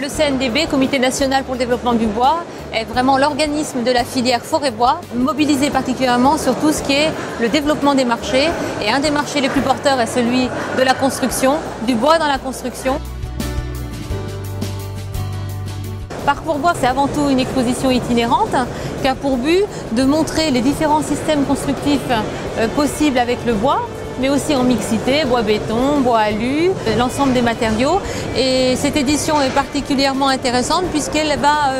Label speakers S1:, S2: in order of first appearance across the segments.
S1: Le CNDB, Comité national pour le développement du bois, est vraiment l'organisme de la filière forêt-bois, mobilisé particulièrement sur tout ce qui est le développement des marchés. Et un des marchés les plus porteurs est celui de la construction, du bois dans la construction. Parcours Bois, c'est avant tout une exposition itinérante qui a pour but de montrer les différents systèmes constructifs possibles avec le bois, mais aussi en mixité, bois-béton, bois alu, l'ensemble des matériaux. Et cette édition est particulièrement intéressante puisqu'elle va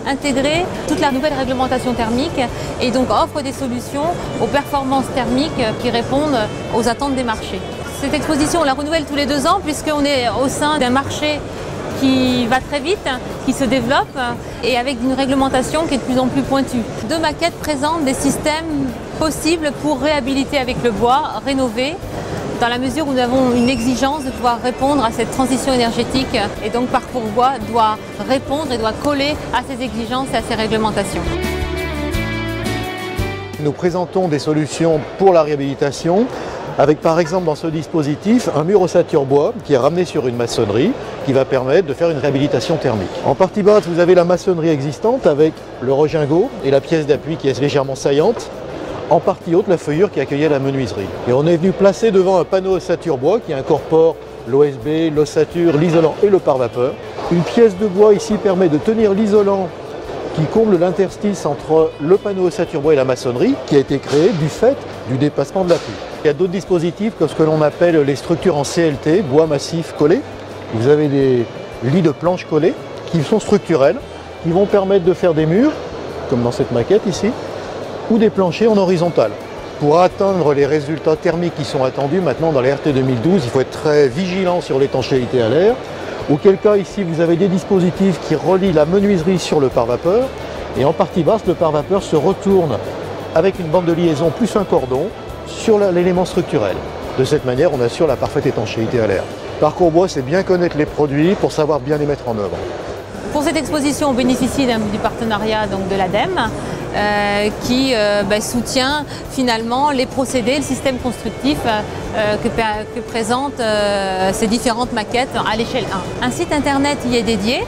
S1: intégrer toute la nouvelle réglementation thermique et donc offre des solutions aux performances thermiques qui répondent aux attentes des marchés. Cette exposition, on la renouvelle tous les 2 ans puisqu'on est au sein d'un marché qui va très vite, qui se développe et avec une réglementation qui est de plus en plus pointue. 2 maquettes présentent des systèmes possibles pour réhabiliter avec le bois, rénover, dans la mesure où nous avons une exigence de pouvoir répondre à cette transition énergétique. Et donc Parcours Bois doit répondre et doit coller à ces exigences et à ces réglementations.
S2: Nous présentons des solutions pour la réhabilitation avec par exemple dans ce dispositif un mur ossature bois qui est ramené sur une maçonnerie qui va permettre de faire une réhabilitation thermique. En partie basse, vous avez la maçonnerie existante avec le regingot et la pièce d'appui qui est légèrement saillante. En partie haute, la feuillure qui accueillait la menuiserie. Et on est venu placer devant un panneau ossature bois qui incorpore l'OSB, l'ossature, l'isolant et le pare-vapeur. Une pièce de bois ici permet de tenir l'isolant qui comble l'interstice entre le panneau ossature bois et la maçonnerie qui a été créé du fait du dépassement de l'appui. Il y a d'autres dispositifs comme ce que l'on appelle les structures en CLT, bois massif collé. Vous avez des lits de planches collées qui sont structurels, qui vont permettre de faire des murs, comme dans cette maquette ici, ou des planchers en horizontal. Pour atteindre les résultats thermiques qui sont attendus maintenant dans les RT 2012, il faut être très vigilant sur l'étanchéité à l'air. Auquel cas ici vous avez des dispositifs qui relient la menuiserie sur le pare-vapeur et en partie basse le pare-vapeur se retourne avec une bande de liaison plus un cordon sur l'élément structurel. De cette manière on assure la parfaite étanchéité à l'air. Parcours Bois, c'est bien connaître les produits pour savoir bien les mettre en œuvre. Pour cette exposition on bénéficie du partenariat donc, de l'ADEME qui soutient finalement les procédés, le système constructif que présentent ces différentes maquettes à l'échelle 1. Un site internet y est dédié,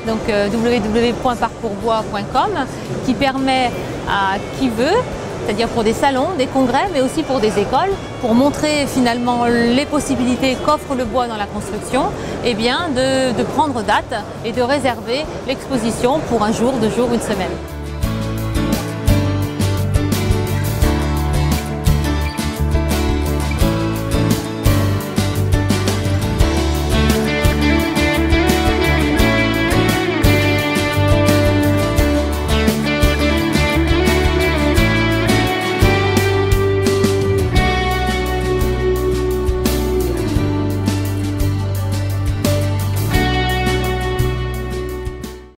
S2: donc www.parcoursbois.com, qui permet à qui veut, c'est-à-dire pour des salons, des congrès, mais aussi pour des écoles, pour montrer finalement les possibilités qu'offre le bois dans la construction, et bien de prendre date et de réserver l'exposition pour un jour, 2 jours, 1 semaine.